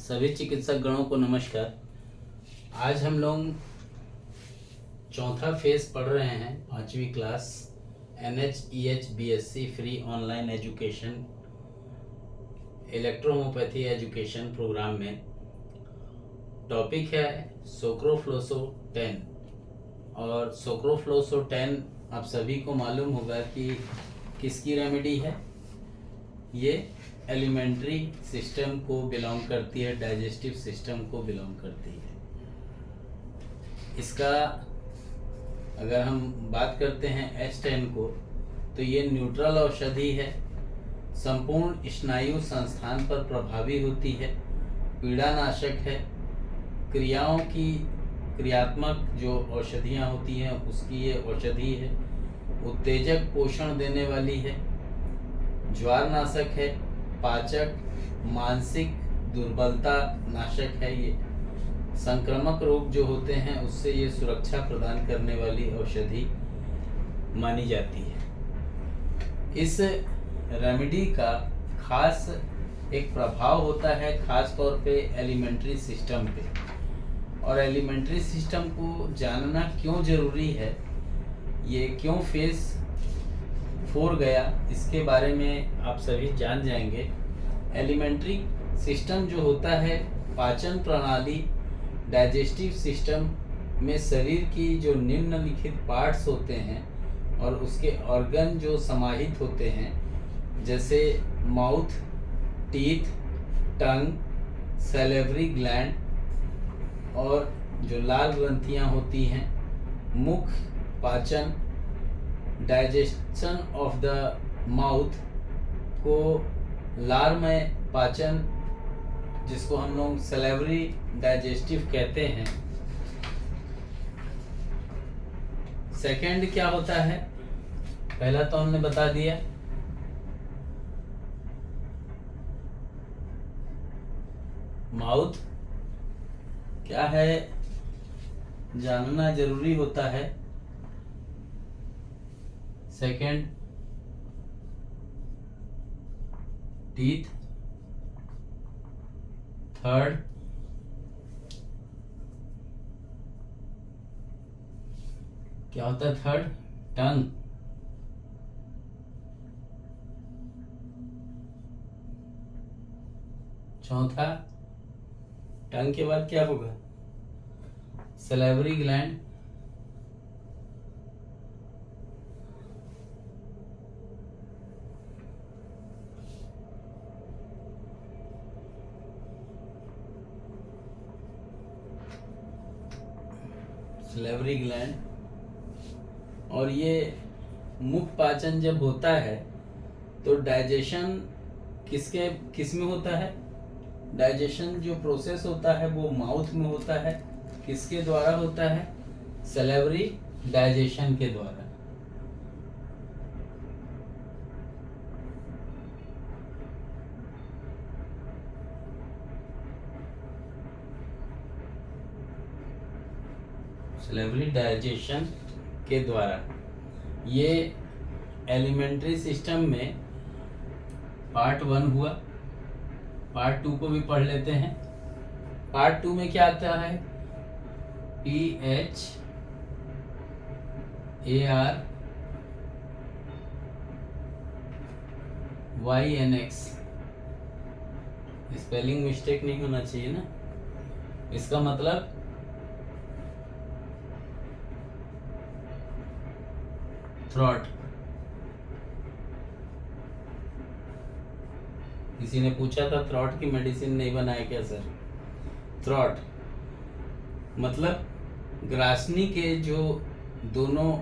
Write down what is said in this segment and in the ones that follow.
सभी चिकित्सक गणों को नमस्कार। आज हम लोग चौथा फेज पढ़ रहे हैं, 5वीं class NHEH BSc free online education electrohomeopathy education program में। टॉपिक है सोक्रोफ्लोसोटेन। और सोक्रोफ्लोसोटेन आप सभी को मालूम होगा कि किसकी रेमेडी है। ये एलिमेंट्री सिस्टम को बिलोंग करती है, डाइजेस्टिव सिस्टम को बिलोंग करती है। इसका अगर हम बात करते हैं H10 को, तो ये न्यूट्रल औषधि है, संपूर्ण स्नायु संस्थान पर प्रभावी होती है, पीड़ानाशक है, क्रियाओं की क्रियात्मक जो औषधियाँ होती हैं उसकी ये औषधि है, उत्तेजक पोषण देने वाली है, ज्वारनाशक है, पाचक, मानसिक दुर्बलता नाशक है। ये संक्रामक रोग जो होते हैं उससे ये सुरक्षा प्रदान करने वाली औषधि मानी जाती है। इस रेमेडी का खास एक प्रभाव होता है, खास तौर पे एलिमेंट्री सिस्टम पे। और एलिमेंट्री सिस्टम को जानना क्यों ज़रूरी है, ये क्यों फेस 4 गया, इसके बारे में आप सभी जान जाएंगे। एलिमेंट्री सिस्टम जो होता है, पाचन प्रणाली, डाइजेस्टिव सिस्टम में शरीर की जो निम्नलिखित पार्ट्स होते हैं और उसके ऑर्गन जो समाहित होते हैं, जैसे माउथ, टीथ, टंग, सैलिवरी ग्लैंड और जो लाल ग्रंथियां होती हैं, मुख, पाचन, डाइजेशन ऑफ द माउथ को लारमय पाचन, जिसको हम लोग सैलिवरी डाइजेस्टिव कहते हैं। सेकंड क्या होता है, पहला तो हमने बता दिया। माउथ क्या है जानना जरूरी होता है। सेकंड टीथ, थर्ड क्या होता है, थर्ड टंग, चौथा टंग के बाद क्या होगा, सैलिवरी ग्लैंड, सैलिवरी ग्लैंड। और ये मुख पाचन जब होता है तो डाइजेशन किस में होता है, डाइजेशन जो प्रोसेस होता है वो माउथ में होता है। किसके द्वारा होता है, सैलिवरी डाइजेशन के द्वारा। सैलिवरी डाइजेशन के द्वारा। ये एलिमेंट्री सिस्टम में पार्ट 1 हुआ। पार्ट 2 को भी पढ़ लेते हैं। पार्ट 2 में क्या आता है, PHAR, YNX। स्पेलिंग मिस्टेक नहीं होना चाहिए ना। इसका मतलब थ्रॉट। किसी ने पूछा था थ्रॉट की मेडिसिन नहीं बनाए क्या सर। थ्रॉट मतलब ग्रासनी के जो दोनों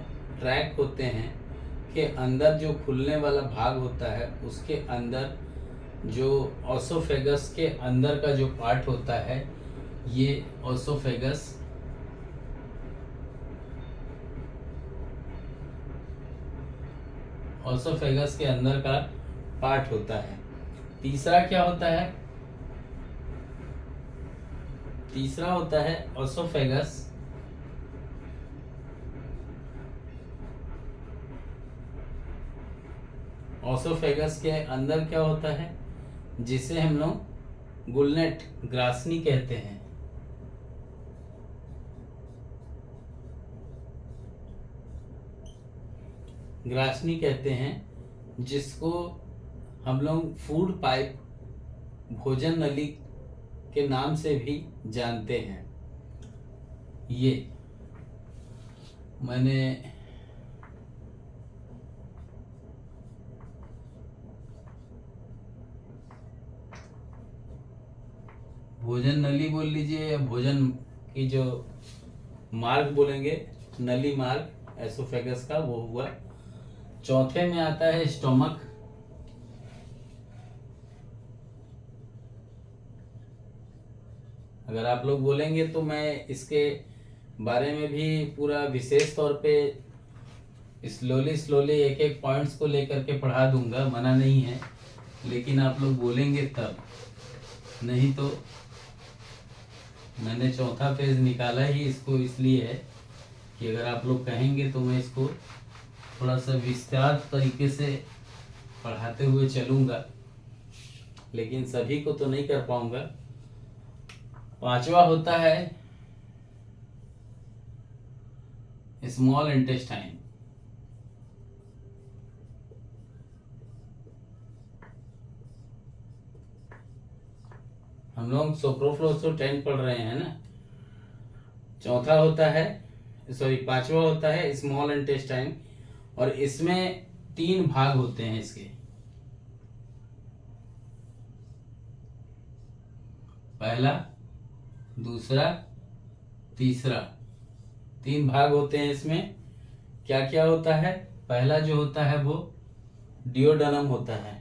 ट्रैक होते हैं के अंदर जो खुलने वाला भाग होता है, उसके अंदर जो ओसोफेगस के अंदर का जो पार्ट होता है, ये ओसोफेगस के अंदर का पार्ट होता है। तीसरा क्या होता है, तीसरा होता है ओसोफेगस। ओसोफेगस के अंदर क्या होता है, जिसे हम लोग गुलनेट ग्रासनी कहते हैं। ग्रासनी कहते हैं जिसको हम लोग फूड पाइप, भोजन नली के नाम से भी जानते हैं। ये मैंने भोजन नली बोल लीजिए या भोजन की जो मार्ग बोलेंगे, नली मार्ग एसोफेगस का, वो हुआ। चौथे में आता है स्टोमक। अगर आप लोग बोलेंगे तो मैं इसके बारे में भी पूरा विशेष तौर पे स्लोली स्लोली एक एक पॉइंट्स को लेकर के पढ़ा दूंगा, मना नहीं है, लेकिन आप लोग बोलेंगे तब। नहीं तो मैंने चौथा पेज निकाला ही इसको इसलिए है कि अगर आप लोग कहेंगे तो मैं इसको थोड़ा सा विस्तार तरीके से पढ़ाते हुए चलूँगा, लेकिन सभी को तो नहीं कर पाऊँगा। पांचवा होता है स्मॉल इंटेस्टाइन। हम लोग सोप्रोफ्लोसो 10 पढ़ रहे हैं ना। चौथा होता है, पांचवा होता है स्मॉल इंटेस्टाइन, और इसमें 3 भाग होते हैं इसके। पहला, दूसरा, तीसरा, 3 भाग होते हैं इसमें। क्या क्या होता है? पहला जो होता है वो डिओडनम होता है।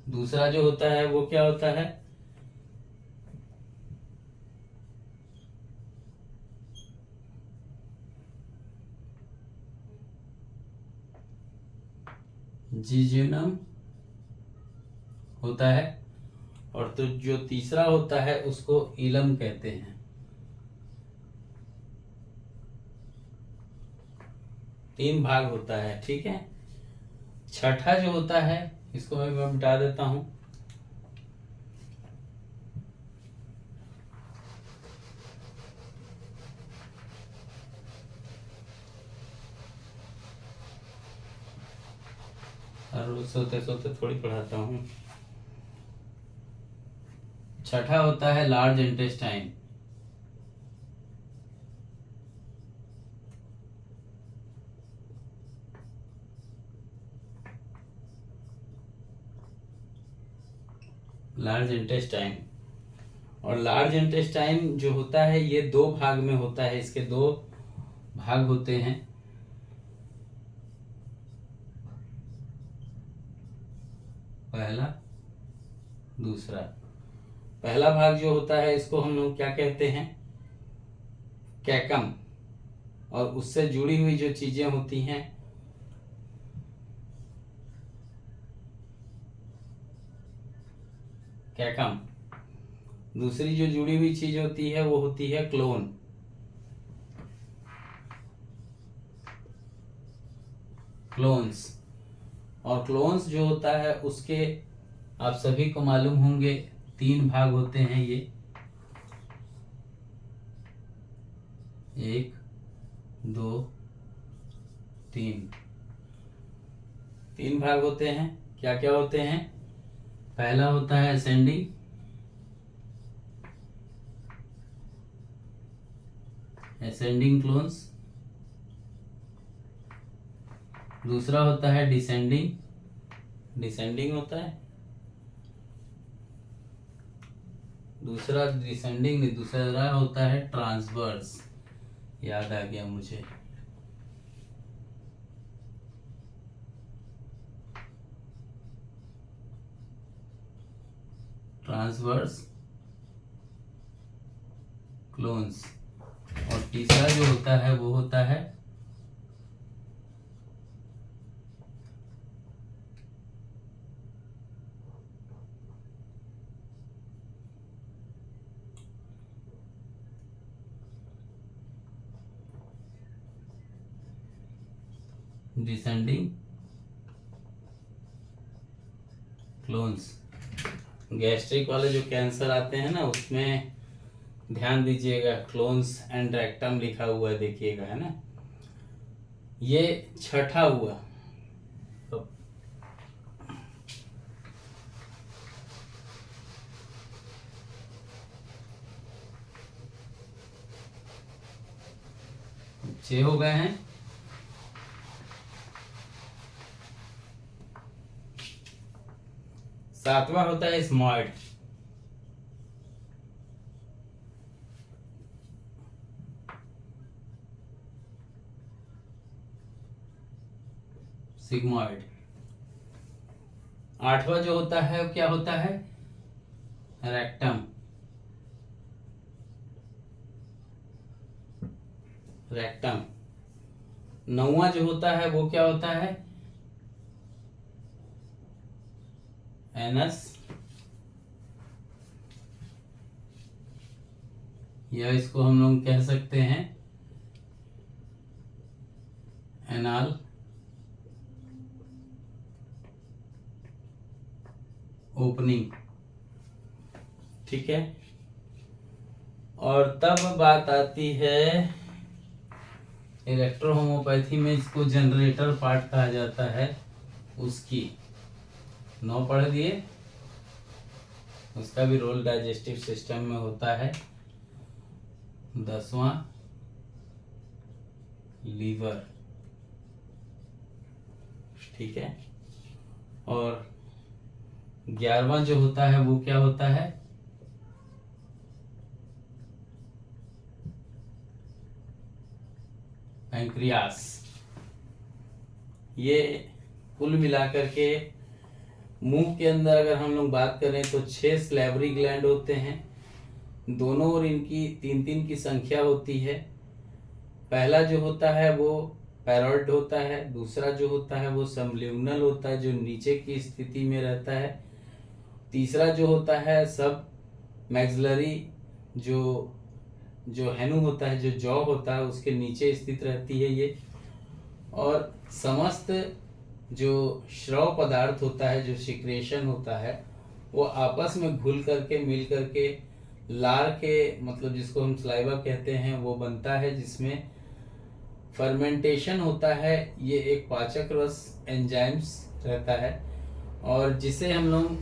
दूसरा जो होता है वो क्या होता है? जिजुनम होता है। और तो जो तीसरा होता है उसको इलम कहते हैं। तीन भाग होता है, ठीक है। छठा जो होता है इसको मैं मिटा देता हूं। और रोज सोते सोते थोड़ी पढ़ाता हूं। छठा होता है लार्ज इंटेस्टाइन। लार्ज इंटेस्टाइन, और लार्ज इंटेस्टाइन जो होता है ये 2 भाग में होता है। इसके 2 भाग होते हैं। पहला, दूसरा। पहला भाग जो होता है इसको हम लोग क्या कहते हैं? कैकम। और उससे जुड़ी हुई जो चीजें होती हैं कैकम। दूसरी जो जुड़ी हुई चीज होती है वो होती है क्लोन। क्लोन्स। और क्लोन्स जो होता है उसके आप सभी को मालूम होंगे 3 भाग होते हैं ये। 1, 2, 3। 3 भाग होते हैं। क्या क्या होते हैं? पहला होता है असेंडिंग, क्लोन्स। दूसरा होता है डिसेंडिंग होता है। दूसरा डिसेंडिंग नहीं, दूसरा होता है ट्रांसवर्स। याद आ गया मुझे। Transverse clones. और तीसरा जो होता है वो होता है डिसेंडिंग क्लोन्स। गैस्ट्रिक वाले जो कैंसर आते हैं ना, उसमें ध्यान दीजिएगा क्लोन्स एंड रेक्टम लिखा हुआ है, देखिएगा, है ना। ये छठा हुआ। तो छह हो गए हैं। सातवां होता है स्मॉइड। सिग्मॉइड। आठवां जो होता है वो क्या होता है? रेक्टम। रेक्टम। नौवां जो होता है वो क्या होता है? एनस, या इसको हम लोग कह सकते हैं एनाल ओपनिंग। ठीक है। और तब बात आती है इलेक्ट्रोहोमोपैथी में, इसको जनरेटर पार्ट कहा जाता है उसकी। 9 पढ़ दिए। उसका भी रोल डाइजेस्टिव सिस्टम में होता है। 10वां लीवर। ठीक है। और 11वां जो होता है वो क्या होता है? पैंक्रियास। ये कुल मिलाकर के मुंह के अंदर अगर हम लोग बात करें तो 6 स्लैवरी ग्लैंड होते हैं। दोनों ओर इनकी 3-3 की संख्या होती है। पहला जो होता है वो पैरोइड होता है, दूसरा जो होता है वो सबल्यूनल होता है, जो नीचे की स्थिति में रहता है। तीसरा जो होता है सब मैक्सिलरी, जो जो हेनु होता है, जो जॉ होता है, उसके नीचे स्थित रहती है ये। और समस्त जो श्रव पदार्थ होता है, जो सिक्रेशन होता है, वो आपस में घुल करके मिल करके लार के, मतलब जिसको हम सलाइवा कहते हैं, वो बनता है, जिसमें फर्मेंटेशन होता है। ये एक पाचक रस एंजाइम्स रहता है, और जिसे हम लोग,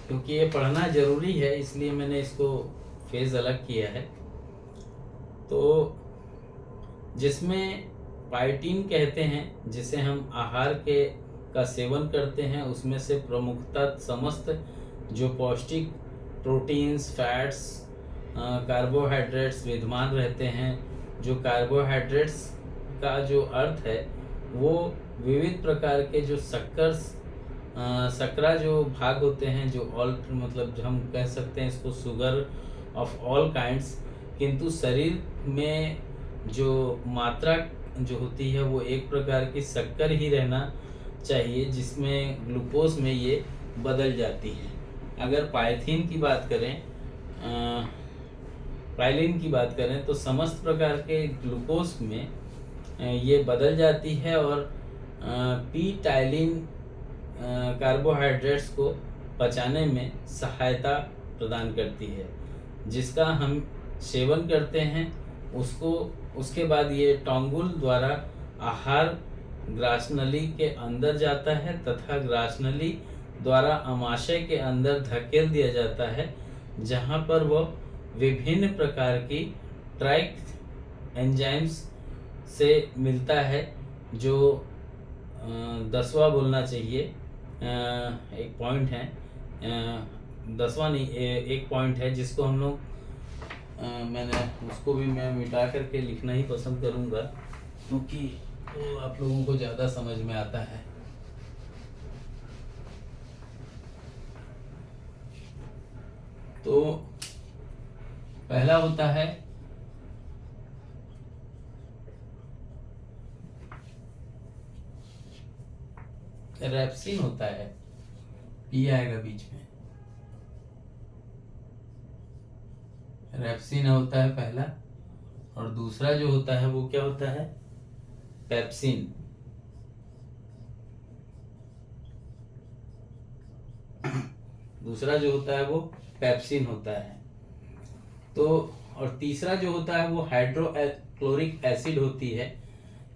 क्योंकि ये पढ़ना जरूरी है इसलिए मैंने इसको फेज अलग किया है, तो जिसमें पाइटीन कहते हैं, जिसे हम आहार के का सेवन करते हैं, उसमें से प्रमुखतः समस्त जो पौष्टिक प्रोटीन्स, फैट्स, कार्बोहाइड्रेट्स विद्यमान रहते हैं। जो कार्बोहाइड्रेट्स का जो अर्थ है वो विविध प्रकार के जो शर्करा जो भाग होते हैं, जो ऑल, मतलब हम कह सकते हैं इसको शुगर ऑफ ऑल काइंड्स। किंतु शरीर में जो मात्रा जो होती है वो एक प्रकार की शक्कर ही रहना चाहिए, जिसमें ग्लूकोज में ये बदल जाती है। अगर पाइथीन की बात करें, पाइलिन की बात करें, तो समस्त प्रकार के ग्लूकोज में ये बदल जाती है, और पी टाइलिन कार्बोहाइड्रेट्स को पचाने में सहायता प्रदान करती है, जिसका हम सेवन करते हैं। उसके बाद ये टोंगुल द्वारा आहार ग्रासनली के अंदर जाता है, तथा ग्रासनली द्वारा अमाशय के अंदर धकेल दिया जाता है, जहां पर वह विभिन्न प्रकार की ट्रैक एंजाइम्स से मिलता है। जो 10वां बोलना चाहिए, एक पॉइंट है, 10वां नहीं, एक पॉइंट है जिसको हम लोग, मैंने उसको भी मैं मिटा करके लिखना ही पसंद करूंगा, क्योंकि वो आप लोगों को ज़्यादा समझ में आता है। तो पहला होता है रेप्सिन होता है, पी आएगा बीच में। रेप्सिन होता है पहला, और दूसरा जो होता है वो क्या होता है? पेप्सिन, दूसरा जो होता है वो पेप्सिन होता है। तो और तीसरा जो होता है वो हाइड्रोक्लोरिक एसिड होती है,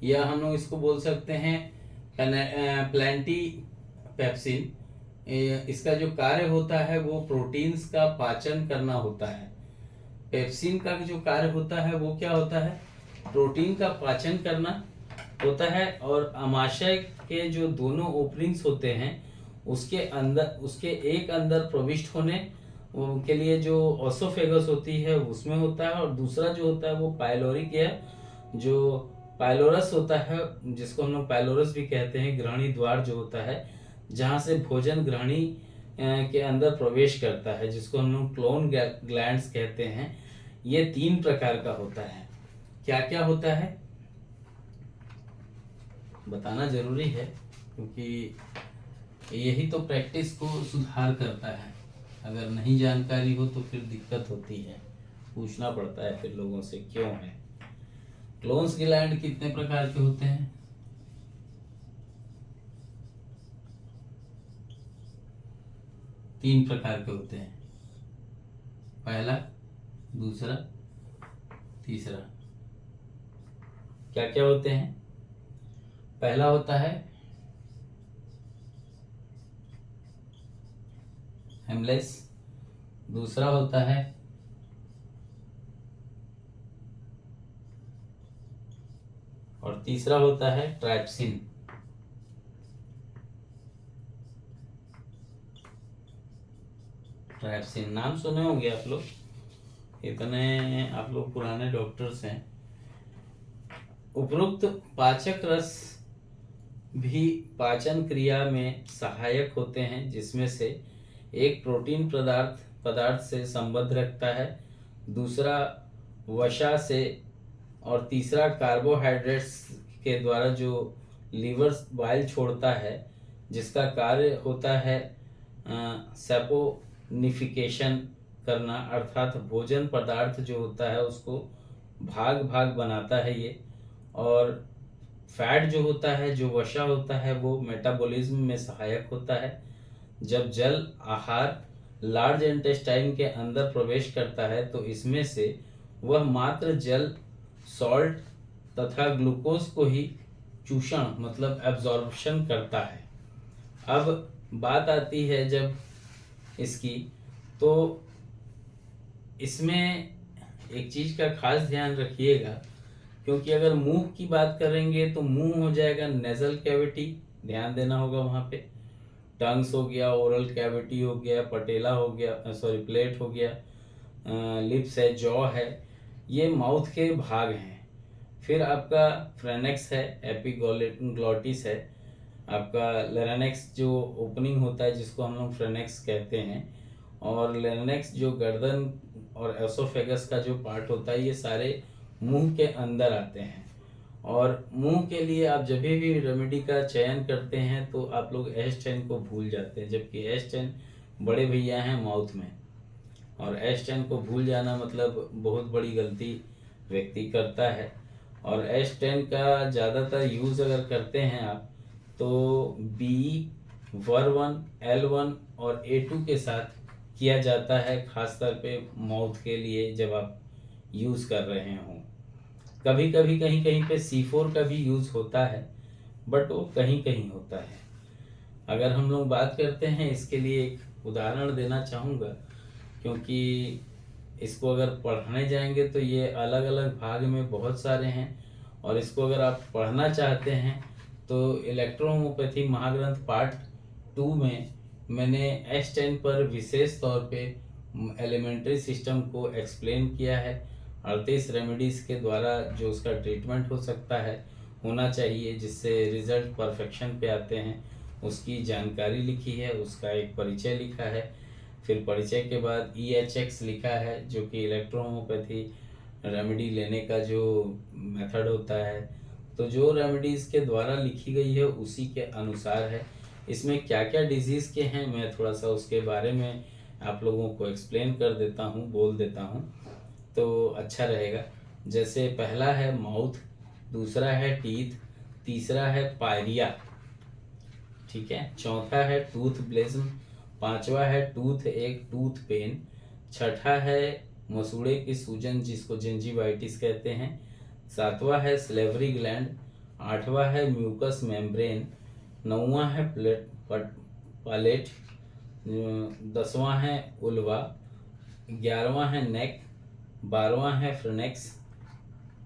या हम लोग इसको बोल सकते हैं प्लेंटी पेप्सिन। इसका जो कार्य होता है वो प्रोटीन्स का पाचन करना होता है। पेप्सिन का जो कार्य होता है वो क्या होता है, प्रोटीन का पाचन करना होता है। और आमाशय के जो दोनों ओपनिंग्स होते हैं उसके अंदर, उसके एक अंदर प्रविष्ट होने के लिए जो ओसोफेगस होती है उसमें होता है, और दूसरा जो होता है वो पाइलोरिक या जो पाइलोरस होता है, जिसको हम लोग पाइलोरस भी कहते हैं, ग्रहणी द्वार जो होता है जहाँ से भोजन ग्रहणी के अंदर प्रवेश करता है, जिसको हम लोग क्लोन ग्लैंड्स कहते हैं। ये 3 प्रकार का होता है। क्या क्या होता है बताना जरूरी है, क्योंकि यही तो प्रैक्टिस को सुधार करता है। अगर नहीं जानकारी हो तो फिर दिक्कत होती है, पूछना पड़ता है फिर लोगों से क्यों है। क्लोन्स ग्लैंड कितने प्रकार के होते हैं? 3 प्रकार के होते हैं, पहला, दूसरा, तीसरा। क्या क्या होते हैं? पहला होता है हेमलेस, दूसरा होता है और तीसरा होता है ट्राइप्सिन। ट्राइप्सिन नाम सुने होंगे आप लोग, इतने आप लोग पुराने डॉक्टर्स हैं। उपरोक्त पाचक रस भी पाचन क्रिया में सहायक होते हैं, जिसमें से एक प्रोटीन पदार्थ से संबंध रखता है, दूसरा वसा से, और तीसरा कार्बोहाइड्रेट्स के द्वारा जो लीवर बाइल छोड़ता है, जिसका कार्य होता है सैपोनिफिकेशन करना, अर्थात भोजन पदार्थ जो होता है उसको भाग भाग बनाता है ये। और फैट जो होता है, जो वसा होता है, वो मेटाबॉलिज्म में सहायक होता है। जब जल आहार लार्ज इंटेस्टाइन के अंदर प्रवेश करता है तो इसमें से वह मात्र जल, सॉल्ट तथा ग्लूकोज को ही चूषण मतलब एब्जॉर्प्शन करता है। अब बात आती है जब इसकी, तो इसमें एक चीज का खास ध्यान रखिएगा, क्योंकि अगर मुंह की बात करेंगे तो मुंह हो जाएगा नेजल कैविटी, ध्यान देना होगा वहां पे। टंग्स हो गया, ओरल कैविटी हो गया, पटेला हो गया, सॉरी प्लेट हो गया, लिप्स है, जॉ है, ये माउथ के भाग हैं। फिर आपका फ्रेनेक्स है, एपिग्लॉटिस है, आपका लेरेनेक्स जो ओपनिंग होता है जिसको हम लोग फ्रेनेक्स कहते हैं, और लेरेनेक्स जो गर्दन और एसोफेगस का जो पार्ट होता है, ये सारे मुंह के अंदर आते हैं। और मुंह के लिए आप जब भी रेमेडी का चयन करते हैं तो आप लोग एस10 को भूल जाते हैं, जबकि एस10 बड़े भैया हैं माउथ में, और एस10 को भूल जाना मतलब बहुत बड़ी गलती व्यक्ति करता है। और एस10 का ज़्यादातर यूज़ अगर करते हैं आप तो बी, वर1, L1 और A2 के साथ किया जाता है, खासतौर पे माउथ के लिए जब आप यूज़ कर रहे हों। कभी कभी कहीं कहीं पे C4 का भी यूज़ होता है, बट वो कहीं कहीं होता है। अगर हम लोग बात करते हैं, इसके लिए एक उदाहरण देना चाहूँगा, क्योंकि इसको अगर पढ़ने जाएंगे तो ये अलग अलग भाग में बहुत सारे हैं, और इसको अगर आप पढ़ना चाहते हैं तो इलेक्ट्रोहोम्योपैथी महाग्रंथ पार्ट 2 में मैंने S10 पर विशेष तौर पे एलिमेंट्री सिस्टम को एक्सप्लेन किया है। 38 रेमेडीज के द्वारा जो उसका ट्रीटमेंट हो सकता है, होना चाहिए, जिससे रिजल्ट परफेक्शन पे आते हैं, उसकी जानकारी लिखी है, उसका एक परिचय लिखा है। फिर परिचय के बाद EHX लिखा है, जो कि इलेक्ट्रोहोम्योपैथी रेमेडी लेने का जो मेथड होता है। तो जो रेमेडीज़ के द्वारा लिखी गई है उसी के अनुसार है। इसमें क्या क्या डिजीज़ के हैं मैं थोड़ा सा उसके बारे में आप लोगों को एक्सप्लेन कर देता हूँ, बोल देता हूँ, तो अच्छा रहेगा। जैसे पहला है माउथ, दूसरा है टीथ, तीसरा है पायरिया, ठीक है। चौथा है टूथ ब्लेज्म, पांचवा है टूथ एक टूथ पेन, छठा है मसूड़े की सूजन जिसको जिंजीवाइटिस कहते हैं, सातवां है स्लेवरी ग्लैंड, आठवां है म्यूकस मेम्ब्रेन, नौवां है पालेट, 10वां है उल्वा, 11वां है नेक, 12वां है फ्रेनेक्स,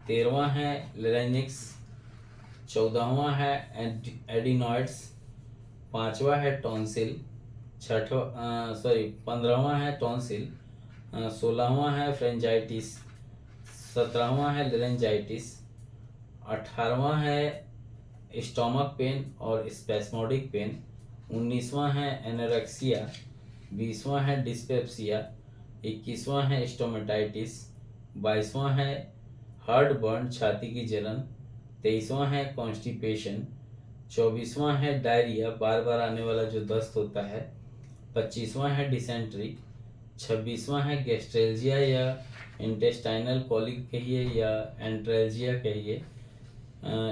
13वां है लेरेंजिक्स, 14वां है एडिनॉइड्स, 5वां है टॉन्सिल, 15वां है टॉन्सिल, 16वां है फ्रेंजाइटिस, 17वां है लेरेंजाइटिस, 18वां है स्टोमक पेन और स्पेस्मोडिक पेन, 19वां है एनोरेक्सिया, 20वां है डिस्पेप्सिया, 21वां है स्टोमेटाइटिस, 22वां है हार्ट बर्न छाती की जलन, 23वां है कॉन्स्टिपेशन, 24वां है डायरिया बार बार आने वाला जो दस्त होता है, 25वां है डिसेंट्री, 26वां है गैस्ट्रेल्जिया या इंटेस्टाइनल कॉलिक कहिए या एंट्रेल्जिया कहिए।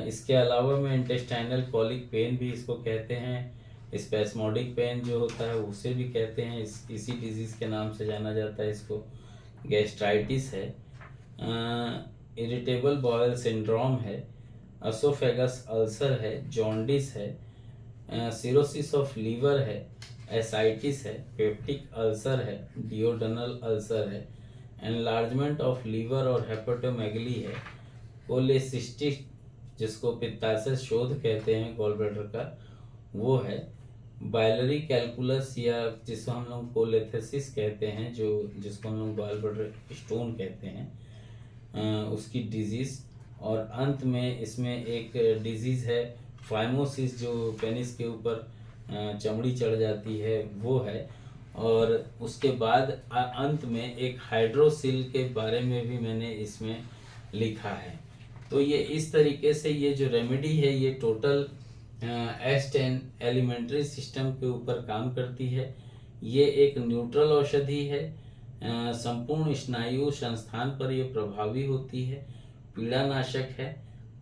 इसके अलावा में इंटेस्टाइनल कॉलिक पेन भी इसको कहते हैं, स्पेस्मोडिक पेन जो होता है उसे भी कहते हैं, इसी डिजीज़ के नाम से जाना जाता है इसको। गैस्ट्राइटिस है, इरिटेबल बॉयल सिंड्रोम है, एसोफेगस अल्सर है, जॉन्डिस है, सिरोसिस ऑफ लीवर है, एसाइटिस है, पेप्टिक अल्सर है, डिओडनल अल्सर है, एनलार्जमेंट ऑफ लीवर और हेपेटोमेगली है, कोलेसिस्टिक जिसको पित्ताशय शोथ कहते हैं गॉल ब्लैडर का वो है, बाइलरी कैलकुलस या जिसको हम लोग कोलेथेसिस कहते हैं जो जिसको हम लोग गॉल ब्लैडर स्टोन कहते हैं उसकी डिजीज़, और अंत में इसमें एक डिजीज़ है फाइमोसिस जो पेनिस के ऊपर चमड़ी चढ़ जाती है वो है, और उसके बाद अंत में एक हाइड्रोसिल के बारे में भी मैंने इसमें लिखा है। तो ये इस तरीके से ये जो रेमेडी है ये टोटल S10 एलिमेंट्री सिस्टम के ऊपर काम करती है। ये एक न्यूट्रल औषधि है, संपूर्ण स्नायु संस्थान पर ये प्रभावी होती है, पीड़ानाशक है,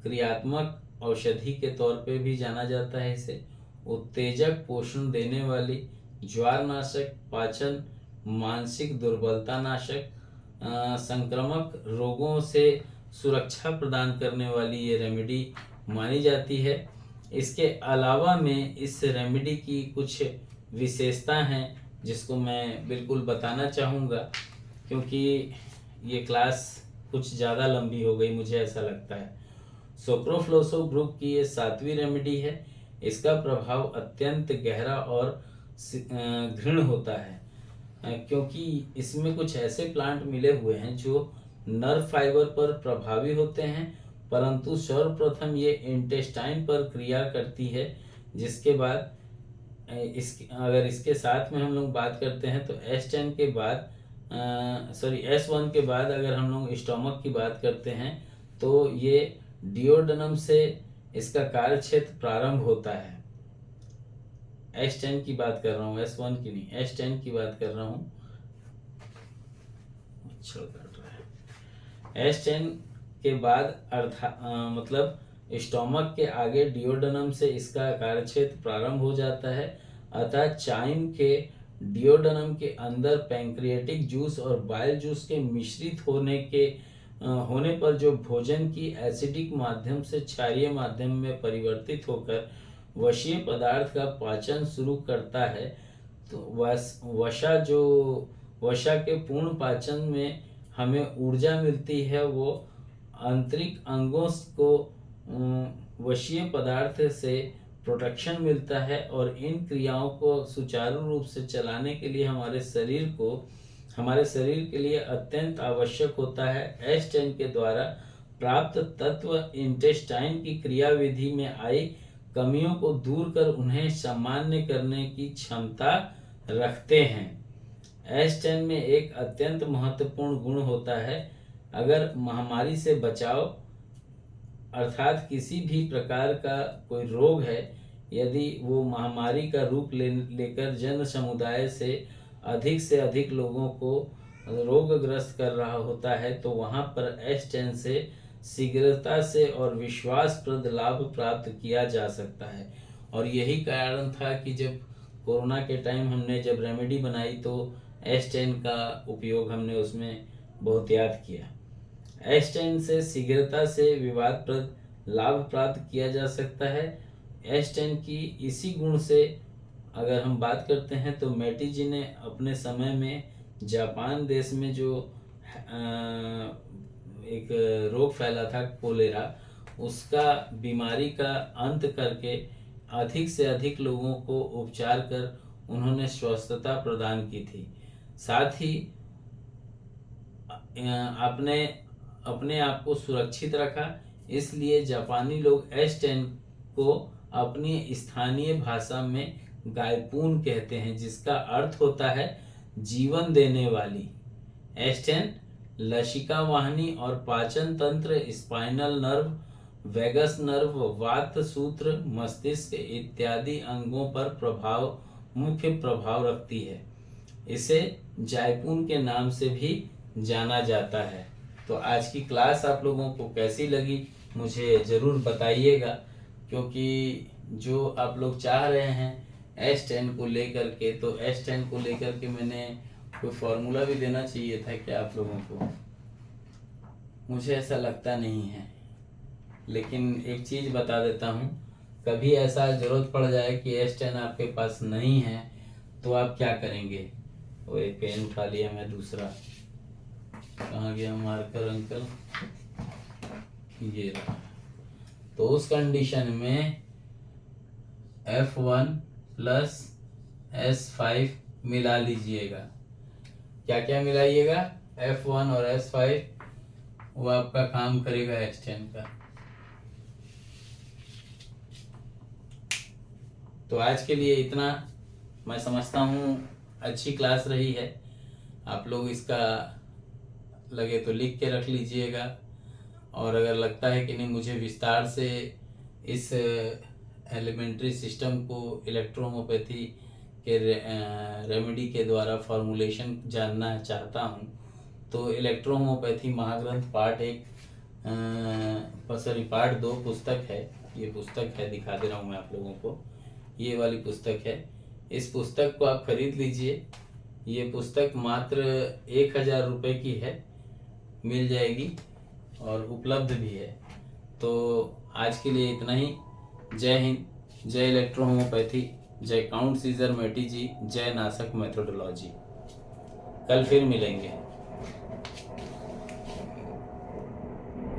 क्रियात्मक औषधि के तौर पे भी जाना जाता है इसे, उत्तेजक पोषण देने वाली, ज्वारनाशक, पाचन मानसिक दुर्बलता नाशक, संक्रामक रोगों से सुरक्षा प्रदान करने वाली ये रेमेडी मानी जाती है। इसके अलावा में इस रेमेडी की कुछ विशेषता हैं जिसको मैं बिल्कुल बताना चाहूँगा, क्योंकि ये क्लास कुछ ज़्यादा लंबी हो गई मुझे ऐसा लगता है। सोप्रोफ्लोसो ग्रुप की ये 7वीं रेमेडी है। इसका प्रभाव अत्यंत गहरा और घृण होता है, क्योंकि इसमें कुछ ऐसे प्लांट मिले हुए हैं जो नर्व फाइबर पर प्रभावी होते हैं, परंतु सर्वप्रथम ये इंटेस्टाइन पर क्रिया करती है, जिसके बाद अगर इसके साथ में हम लोग बात करते हैं तो S10 के बाद S1 के बाद अगर हम लोग स्टोमक की बात करते हैं तो ये डिओडनम से इसका कार्य क्षेत्र प्रारंभ होता है। S10 की बात कर रहा हूँ, S1 की नहीं, S10 की बात कर रहा हूँ। अच्छा कर रहा है। S10 के बाद मतलब स्टोमक के आगे डिओडनम से इसका कार्यक्षेत्र प्रारंभ हो जाता है, अतः चाइम के डिओडनम के अंदर पैंक्रियाटिक जूस और बाइल जूस के मिश्रित होने पर जो भोजन की एसिडिक माध्यम से क्षारीय माध्यम में परिवर्तित होकर वशीय पदार्थ का पाचन शुरू करता है, तो वसा के पूर्ण पाचन में हमें ऊर्जा मिलती है, वो आंतरिक अंगों को वशीय पदार्थ से प्रोटेक्शन मिलता है, और इन क्रियाओं को सुचारू रूप से चलाने के लिए हमारे शरीर के लिए अत्यंत आवश्यक होता है S10 के द्वारा प्राप्त तत्व इंटेस्टाइन की क्रियाविधि में आई कमियों को दूर कर उन्हें सामान्य करने की क्षमता रखते हैं। S10 में एक अत्यंत महत्वपूर्ण गुण होता है, अगर महामारी से बचाव अर्थात किसी भी प्रकार का कोई रोग है, यदि वो महामारी का रूप लेकर जन समुदाय से अधिक लोगों को रोगग्रस्त कर रहा होता है, तो वहाँ पर S10 से शीघ्रता से और विश्वासप्रद लाभ प्राप्त किया जा सकता है। और यही कारण था कि जब कोरोना के टाइम हमने जब रेमेडी बनाई तो S10 का उपयोग हमने उसमें बहुत याद किया। S10 से शीघ्रता से विवादप्रद लाभ प्राप्त किया जा सकता है। S10 की इसी गुण से अगर हम बात करते हैं तो मेटी जी ने अपने समय में जापान देश में जो एक रोग फैला था कोलेरा, उसका बीमारी का अंत करके अधिक से अधिक लोगों को उपचार कर उन्होंने स्वस्थता प्रदान की थी। साथ ही आपने अपने आप को सुरक्षित रखा, इसलिए जापानी लोग S10 को अपनी स्थानीय भाषा में गायपून कहते हैं, जिसका अर्थ होता है जीवन देने वाली। S10 लसिका वाहिनी और पाचन तंत्र, स्पाइनल नर्व, वेगस नर्व, वात सूत्र, मस्तिष्क इत्यादि अंगों पर मुख्य प्रभाव रखती है। इसे जायपून के नाम से भी जाना जाता है। तो आज की क्लास आप लोगों को कैसी लगी मुझे ज़रूर बताइएगा, क्योंकि जो आप लोग चाह रहे हैं S10 को लेकर के, तो S10 को लेकर के मैंने कोई फॉर्मूला भी देना चाहिए था क्या आप लोगों को? मुझे ऐसा लगता नहीं है, लेकिन एक चीज़ बता देता हूँ, कभी ऐसा ज़रूरत पड़ जाए कि S10 आपके पास नहीं है तो आप क्या करेंगे? वो एक पेन उठा लिया मैं दूसरा, कहाँ गया मार्कर अंकल? ये रहा। तो उस कंडीशन में F1 प्लस S5 मिला लीजिएगा। क्या क्या मिलाइएगा? F1 और S5, वो आपका काम करेगा S10 का। तो आज के लिए इतना। मैं समझता हूँ अच्छी क्लास रही है। आप लोग इसका लगे तो लिख के रख लीजिएगा, और अगर लगता है कि नहीं मुझे विस्तार से इस एलिमेंट्री सिस्टम को इलेक्ट्रोहोमोपैथी के रेमेडी के द्वारा फॉर्मुलेशन जानना चाहता हूँ, तो इलेक्ट्रोहोमोपैथी महाग्रंथ पार्ट 2 पुस्तक है। ये पुस्तक है, दिखा दे रहा हूँ मैं आप लोगों को, ये वाली पुस्तक है। इस पुस्तक को आप खरीद लीजिए। ये पुस्तक मात्र 1000 रुपये की है, मिल जाएगी और उपलब्ध भी है। तो आज के लिए इतना ही। जय हिंद, जय इलेक्ट्रोहोमोपैथी, जय काउंट सीजर मेटी जी, जय नासक मेथोडोलॉजी। कल फिर मिलेंगे।